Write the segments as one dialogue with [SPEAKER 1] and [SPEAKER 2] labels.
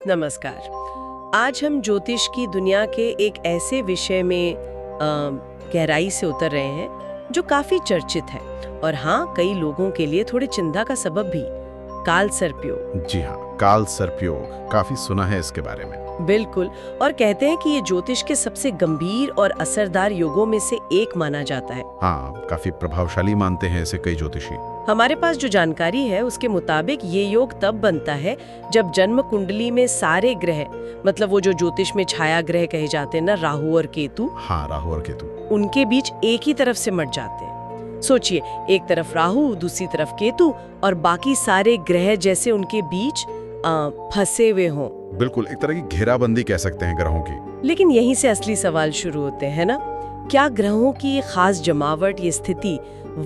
[SPEAKER 1] नमस्कार। आज हम ज्योतिष की दुनिया के एक ऐसे विषय में गहराई से उतर रहे हैं जो काफी चर्चित है और हाँ, कई लोगों के लिए थोड़े चिंता का सबब भी, काल सर्पयोग।
[SPEAKER 2] जी हाँ, काल सर्पयोग काफी सुना है इसके बारे में।
[SPEAKER 1] बिल्कुल। और कहते हैं कि ये ज्योतिष के सबसे गंभीर और असरदार योगों में से एक माना जाता है।
[SPEAKER 2] हाँ, काफी प्रभावशाली मानते हैं इसे कई ज्योतिषी।
[SPEAKER 1] हमारे पास जो जानकारी है उसके मुताबिक ये योग तब बनता है जब जन्म कुंडली में सारे ग्रह, मतलब वो जो ज्योतिष में छाया ग्रह कहे जाते हैं ना, राहु और केतु।
[SPEAKER 2] हाँ, राहु और केतु
[SPEAKER 1] उनके बीच एक ही तरफ से मट जाते हैं। सोचिए, एक तरफ राहु, दूसरी तरफ केतु और बाकी सारे ग्रह जैसे उनके बीच फंसे हुए हों।
[SPEAKER 2] बिल्कुल, एक तरह की घेराबंदी कह सकते हैं ग्रहों की।
[SPEAKER 1] लेकिन यहीं से असली सवाल शुरू होते हैं ना, क्या ग्रहों की ये खास जमावट, ये स्थिति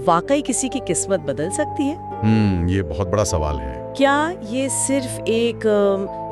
[SPEAKER 1] वाकई किसी की किस्मत बदल सकती है?
[SPEAKER 2] ये बहुत बड़ा सवाल है।
[SPEAKER 1] क्या ये सिर्फ एक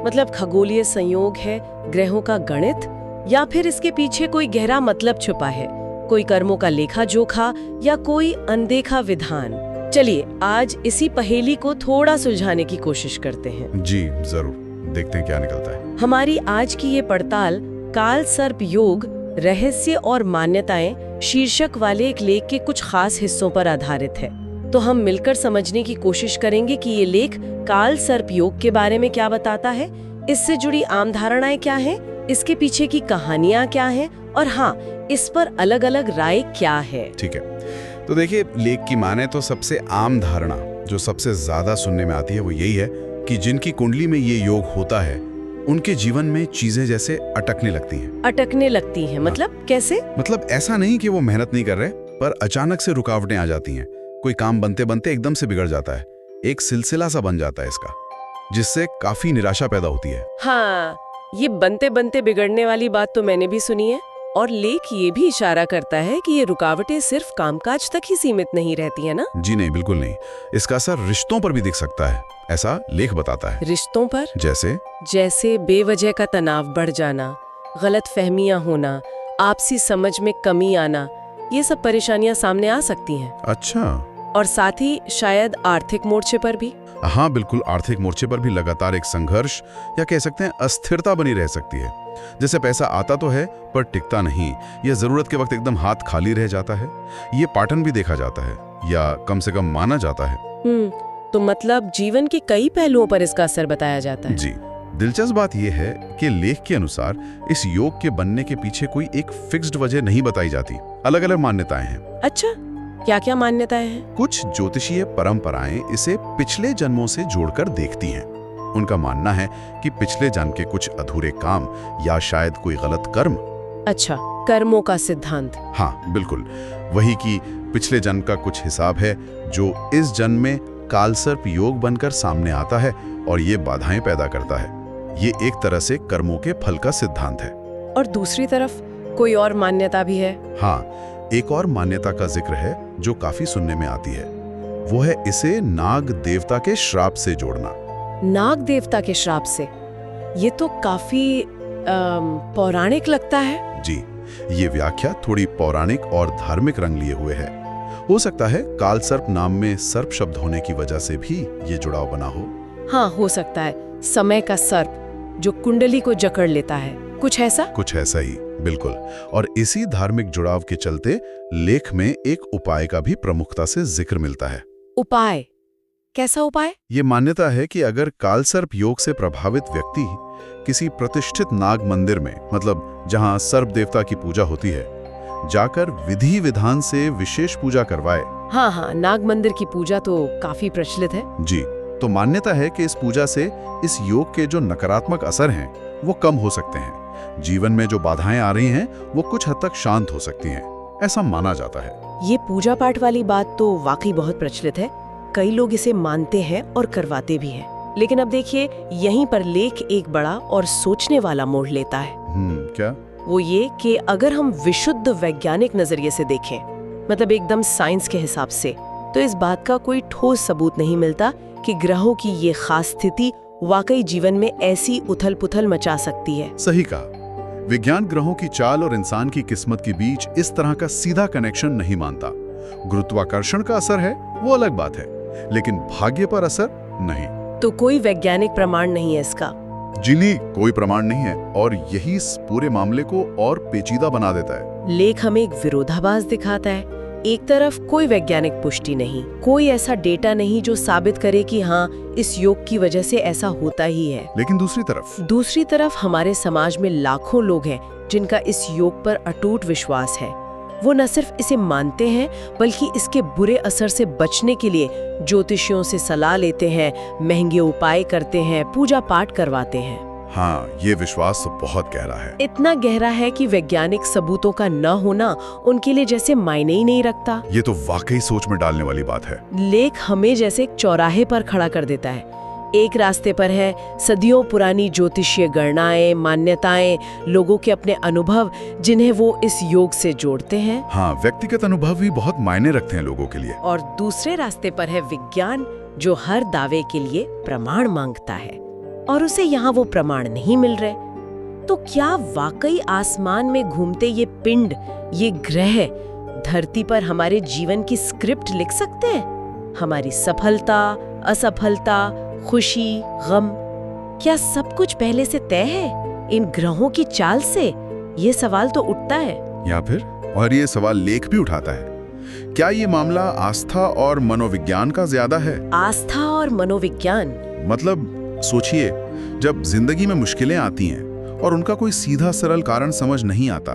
[SPEAKER 1] मतलब खगोलीय संयोग है, ग्रहों का गणित, या फिर इसके पीछे कोई गहरा मतलब छुपा है, कोई कर्मों का लेखा जोखा या कोई अनदेखा विधान? चलिए आज इसी पहेली को थोड़ा सुलझाने की कोशिश करते हैं।
[SPEAKER 2] जी जरूर, देखते हैं क्या निकलता है।
[SPEAKER 1] हमारी आज की ये पड़ताल काल सर्प योग, रहस्य और मान्यताएं शीर्षक वाले एक लेख के कुछ खास हिस्सों पर आधारित है। तो हम मिलकर समझने की कोशिश करेंगे कि ये लेख काल सर्प योग के बारे में क्या बताता है, इससे जुड़ी आम धारणाएं क्या हैं, इसके पीछे की कहानियां क्या हैं और हाँ, इस पर अलग अलग राय क्या है।
[SPEAKER 2] ठीक है, तो देखिए, लेख की माने तो सबसे आम धारणा जो सबसे ज्यादा सुनने में आती है वो यही है कि जिनकी कुंडली में ये योग होता है उनके जीवन में चीजें जैसे अटकने लगती हैं।
[SPEAKER 1] अटकने लगती हैं मतलब कैसे?
[SPEAKER 2] मतलब ऐसा नहीं कि वो मेहनत नहीं कर रहे, पर अचानक से रुकावटें आ जाती हैं। कोई काम बनते बनते एकदम से बिगड़ जाता है, एक सिलसिला सा बन जाता है इसका, जिससे काफी निराशा पैदा होती है।
[SPEAKER 1] हाँ, ये बनते बनते बिगड़ने वाली बात तो मैंने भी सुनी है। और लेख ये भी इशारा करता है कि ये रुकावटें सिर्फ कामकाज तक ही सीमित नहीं रहती है ना?
[SPEAKER 2] जी नहीं, बिल्कुल नहीं। इसका असर रिश्तों पर भी दिख सकता है, ऐसा लेख बताता है।
[SPEAKER 1] रिश्तों पर?
[SPEAKER 2] जैसे
[SPEAKER 1] बेवजह का तनाव बढ़ जाना, गलत फहमियां होना, आपसी समझ में कमी आना, ये सब परेशानियां सामने आ सकती हैं।
[SPEAKER 2] अच्छा।
[SPEAKER 1] और साथ ही शायद आर्थिक मोर्चे पर भी।
[SPEAKER 2] हाँ बिल्कुल, आर्थिक मोर्चे पर भी लगातार एक संघर्ष या कह सकते हैं अस्थिरता बनी रह सकती है। जैसे पैसा आता तो है पर टिकता नहीं, या जरूरत के वक्त एकदम हाथ खाली रह जाता है। ये पैटर्न भी देखा जाता है या कम से कम माना जाता है।
[SPEAKER 1] तो मतलब जीवन के कई पहलुओं पर इसका असर बताया जाता है।
[SPEAKER 2] जी, दिलचस्प बात यह है कि लेख के अनुसार इस योग के बनने के पीछे कोई एक फिक्स्ड वजह नहीं बताई जाती, अलग अलग मान्यताएं हैं।
[SPEAKER 1] अच्छा, क्या क्या मान्यताएं हैं?
[SPEAKER 2] कुछ ज्योतिषीय परंपराएं इसे पिछले जन्मों से जोड़कर देखती हैं। उनका मानना है कि पिछले जन्म के कुछ अधूरे काम या शायद कोई गलत कर्म।
[SPEAKER 1] अच्छा, कर्मों का सिद्धांत।
[SPEAKER 2] हाँ बिल्कुल, वही कि पिछले जन्म का कुछ हिसाब है जो इस जन्म में कालसर्प योग बनकर सामने आता है और ये बाधाएं पैदा करता है। ये एक तरह से कर्मों के फल का सिद्धांत है।
[SPEAKER 1] और दूसरी तरफ कोई और मान्यता भी है?
[SPEAKER 2] हाँ, एक और मान्यता का जिक्र है जो काफी सुनने में आती है। वो है इसे नाग देवता के श्राप से जोड़ना।
[SPEAKER 1] नाग देवता के श्राप से? ये तो काफी पौराणिक लगता है।
[SPEAKER 2] जी, ये व्याख्या थोड़ी पौराणिक और धार्मिक रंग लिए हुए है। हो सकता है कालसर्प नाम में सर्प शब्द होने की वजह से भी ये जुड़ाव बना हो।
[SPEAKER 1] हाँ, हो सकता है, समय का सर्प जो कुंडली को जकड़ लेता है, कुछ ऐसा
[SPEAKER 2] ही, बिल्कुल। और इसी धार्मिक जुड़ाव के चलते लेख में एक उपाय का भी प्रमुखता से जिक्र मिलता है।
[SPEAKER 1] उपाय? कैसा उपाय?
[SPEAKER 2] ये मान्यता है कि अगर कालसर्प योग से प्रभावित व्यक्ति किसी प्रतिष्ठित नाग मंदिर में, मतलब जहां सर्प देवता की पूजा होती है, जाकर विधि विधान से विशेष पूजा करवाए।
[SPEAKER 1] हाँ, नाग मंदिर की पूजा तो काफी प्रचलित है।
[SPEAKER 2] जी, तो मान्यता है कि इस पूजा से इस योग के जो नकारात्मक असर हैं वो कम हो सकते हैं। जीवन में जो बाधाएं आ रही हैं वो कुछ हद तक शांत हो सकती हैं, ऐसा माना जाता है।
[SPEAKER 1] ये पूजा पाठ वाली बात तो वाकई बहुत प्रचलित है, कई लोग इसे मानते हैं और करवाते भी हैं। लेकिन अब देखिए, यहीं पर लेख एक बड़ा और सोचने वाला मोड़ लेता है।
[SPEAKER 2] क्या?
[SPEAKER 1] वो ये कि अगर हम विशुद्ध वैज्ञानिक नजरिए से देखें, मतलब एकदम साइंस के हिसाब से, तो इस बात का कोई ठोस सबूत नहीं मिलता कि ग्रहों की ये खास स्थिति वाकई जीवन में ऐसी उथल पुथल मचा सकती है।
[SPEAKER 2] सही कहा। विज्ञान ग्रहों की चाल और इंसान की किस्मत के बीच इस तरह का सीधा कनेक्शन नहीं मानता। गुरुत्वाकर्षण का असर है वो अलग बात है, लेकिन भाग्य पर असर नहीं।
[SPEAKER 1] तो कोई वैज्ञानिक प्रमाण नहीं है इसका?
[SPEAKER 2] जिन्हें कोई प्रमाण नहीं है, और यही इस पूरे मामले को और पेचीदा बना देता है।
[SPEAKER 1] लेख हमें एक विरोधाभास दिखाता है। एक तरफ कोई वैज्ञानिक पुष्टि नहीं, कोई ऐसा डेटा नहीं जो साबित करे कि हाँ, इस योग की वजह से ऐसा होता ही है।
[SPEAKER 2] लेकिन दूसरी तरफ
[SPEAKER 1] हमारे समाज में लाखों लोग हैं जिनका इस योग पर अटूट विश्वास है। वो न सिर्फ इसे मानते हैं बल्कि इसके बुरे असर से बचने के लिए ज्योतिषियों से सलाह लेते हैं, महंगे उपाय करते हैं, पूजा पाठ करवाते हैं।
[SPEAKER 2] हाँ, ये विश्वास तो बहुत गहरा है।
[SPEAKER 1] इतना गहरा है कि वैज्ञानिक सबूतों का न होना उनके लिए जैसे मायने ही नहीं रखता।
[SPEAKER 2] ये तो वाकई सोच में डालने वाली बात है।
[SPEAKER 1] लेख हमें जैसे एक चौराहे पर खड़ा कर देता है। एक रास्ते पर है सदियों पुरानी ज्योतिषीय गणनाएं, मान्यताएं, लोगों के अपने अनुभव जिन्हें वो इस योग से जोड़ते हैं।
[SPEAKER 2] हाँ, व्यक्तिगत अनुभव भी बहुत मायने रखते हैं लोगों के लिए।
[SPEAKER 1] और दूसरे रास्ते पर है विज्ञान, जो हर दावे के लिए प्रमाण मांगता है और उसे यहाँ वो प्रमाण नहीं मिल रहे। तो क्या वाकई आसमान में घूमते ये पिंड, ये ग्रह धरती पर हमारे जीवन की स्क्रिप्ट लिख सकते हैं? हमारी सफलता, असफलता, खुशी, गम, क्या सब कुछ पहले से तय है इन ग्रहों की चाल से? ये सवाल तो उठता है।
[SPEAKER 2] या फिर, और ये सवाल लेख भी उठाता है, क्या ये मामला आस्था और मनोविज्ञान का ज्यादा है?
[SPEAKER 1] आस्था और मनोविज्ञान
[SPEAKER 2] मतलब सोचिए, जब जिंदगी में मुश्किलें आती हैं और उनका कोई सीधा सरल कारण समझ नहीं आता,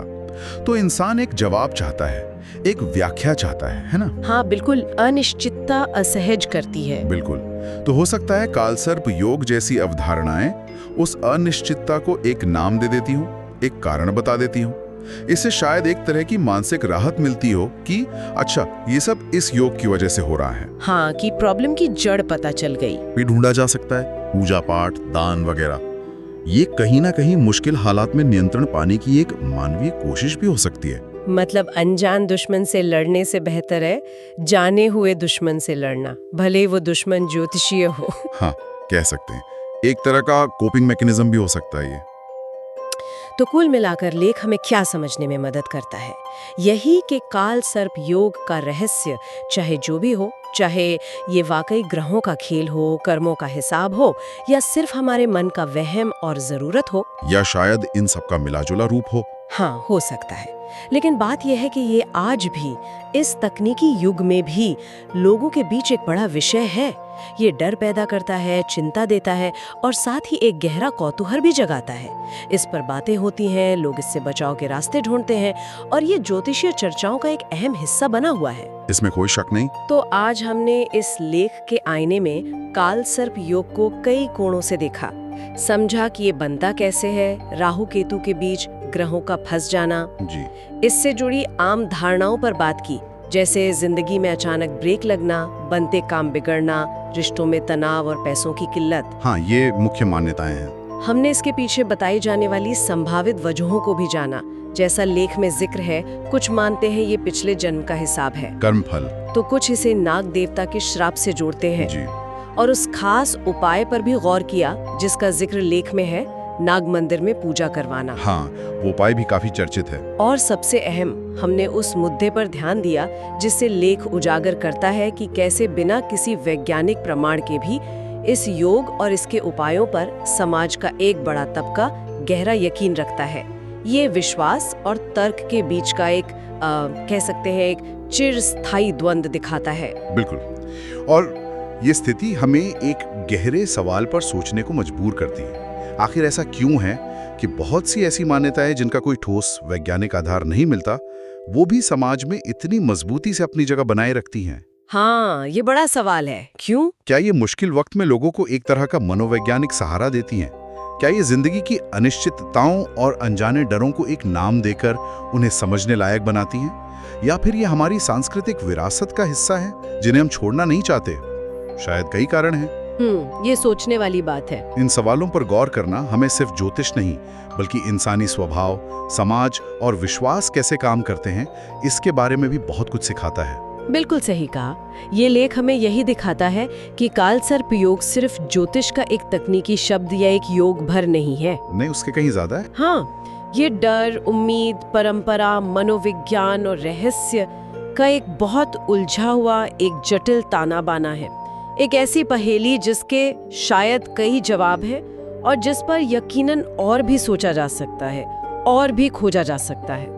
[SPEAKER 2] तो इंसान एक जवाब चाहता है, एक व्याख्या चाहता है ना?
[SPEAKER 1] हाँ बिल्कुल, अनिश्चितता असहज करती है।
[SPEAKER 2] बिल्कुल। तो हो सकता है कालसर्प योग जैसी अवधारणाएं उस अनिश्चितता को एक नाम दे देती हूँ, एक कारण बता देती हूँ। इससे शायद एक तरह की मानसिक राहत मिलती हो कि अच्छा, ये सब इस योग की वजह से हो रहा है।
[SPEAKER 1] हाँ, कि प्रॉब्लम की जड़ पता चल गई।
[SPEAKER 2] भी ढूंढा जा सकता है, पूजा पाठ, दान वगैरह। ये कहीं ना कहीं मुश्किल हालात में नियंत्रण पाने की एक मानवीय कोशिश भी हो सकती है।
[SPEAKER 1] मतलब अनजान दुश्मन से लड़ने से बेहतर है जाने हुए दुश्मन से लड़ना, भले वो दुश्मन ज्योतिषीय हो।
[SPEAKER 2] हाँ, कह सकते हैं एक तरह का कोपिंग मैकेनिज्म भी हो सकता है ये।
[SPEAKER 1] तो कुल मिलाकर लेख हमें क्या समझने में मदद करता है? यही कि काल सर्प योग का रहस्य, चाहे जो भी हो, चाहे ये वाकई ग्रहों का खेल हो, कर्मों का हिसाब हो, या सिर्फ हमारे मन का वहम और जरूरत हो,
[SPEAKER 2] या शायद इन सब का मिलाजुला रूप हो।
[SPEAKER 1] हाँ, हो सकता है। लेकिन बात यह है कि ये आज भी, इस तकनीकी युग में भी लोगों के बीच एक बड़ा विषय है। ये डर पैदा करता है, चिंता देता है और साथ ही एक गहरा कौतूहल भी जगाता है। इस पर बातें होती हैं, लोग इससे बचाव के रास्ते ढूंढते हैं और ये ज्योतिषीय चर्चाओं का एक अहम हिस्सा बना हुआ है।
[SPEAKER 2] इसमें कोई शक नहीं।
[SPEAKER 1] तो आज हमने इस लेख के आईने में काल सर्प योग को कई कोणों से देखा, समझा कि ये बनता कैसे है, राहु केतु के बीच ग्रहों का फंस जाना
[SPEAKER 2] जी,
[SPEAKER 1] इससे जुड़ी आम धारणाओं पर बात की, जैसे जिंदगी में अचानक ब्रेक लगना, बनते काम बिगड़ना, रिश्तों में तनाव और पैसों की किल्लत।
[SPEAKER 2] हाँ, ये मुख्य मान्यताएं हैं।
[SPEAKER 1] हमने इसके पीछे बताई जाने वाली संभावित वजहों को भी जाना। जैसा लेख में जिक्र है, कुछ मानते हैं ये पिछले जन्म का हिसाब है,
[SPEAKER 2] कर्मफल,
[SPEAKER 1] तो कुछ इसे नाग देवता के श्राप से जोड़ते हैं
[SPEAKER 2] जी।
[SPEAKER 1] और उस खास उपाय पर भी गौर किया जिसका जिक्र लेख में है, नाग मंदिर में पूजा करवाना।
[SPEAKER 2] हाँ, वो उपाय भी काफी चर्चित है।
[SPEAKER 1] और सबसे अहम, हमने उस मुद्दे पर ध्यान दिया जिससे लेख उजागर करता है कि कैसे बिना किसी वैज्ञानिक प्रमाण के भी इस योग और इसके उपायों पर समाज का एक बड़ा तबका गहरा यकीन रखता है। ये विश्वास और तर्क के बीच का एक कह सकते हैं एक चिरस्थायी द्वंद्व दिखाता है।
[SPEAKER 2] बिल्कुल। और ये स्थिति हमें एक गहरे सवाल पर सोचने को मजबूर करती है। आखिर ऐसा क्यों है कि बहुत सी ऐसी मान्यताएं जिनका कोई ठोस वैज्ञानिक आधार नहीं मिलता, वो भी समाज में इतनी मजबूती से अपनी जगह बनाए रखती हैं?
[SPEAKER 1] हाँ, ये बड़ा सवाल है। क्यों?
[SPEAKER 2] क्या ये मुश्किल वक्त में लोगों को एक तरह का मनोवैज्ञानिक सहारा देती हैं? क्या ये जिंदगी की अनिश्चितताओं और अनजाने डरों को एक नाम देकर उन्हें समझने लायक बनाती हैं? या फिर ये हमारी सांस्कृतिक विरासत का हिस्सा है जिन्हें हम छोड़ना नहीं चाहते? शायद कई कारण हैं।
[SPEAKER 1] ये सोचने वाली बात है।
[SPEAKER 2] इन सवालों पर गौर करना हमें सिर्फ ज्योतिष नहीं, बल्कि इंसानी स्वभाव, समाज और विश्वास कैसे काम करते हैं, इसके बारे में भी बहुत कुछ सिखाता है।
[SPEAKER 1] बिल्कुल सही कहा। ये लेख हमें यही दिखाता है कि कालसर्प योग सिर्फ ज्योतिष का एक तकनीकी शब्द या एक योग भर नहीं है।
[SPEAKER 2] नहीं, उसके कहीं ज्यादा है।
[SPEAKER 1] हाँ, ये डर, उम्मीद, परंपरा, मनोविज्ञान और रहस्य का एक बहुत उलझा हुआ एक जटिल ताना बाना है। एक ऐसी पहेली जिसके शायद कई जवाब हैं और जिस पर यकीनन और भी सोचा जा सकता है और भी खोजा जा सकता है।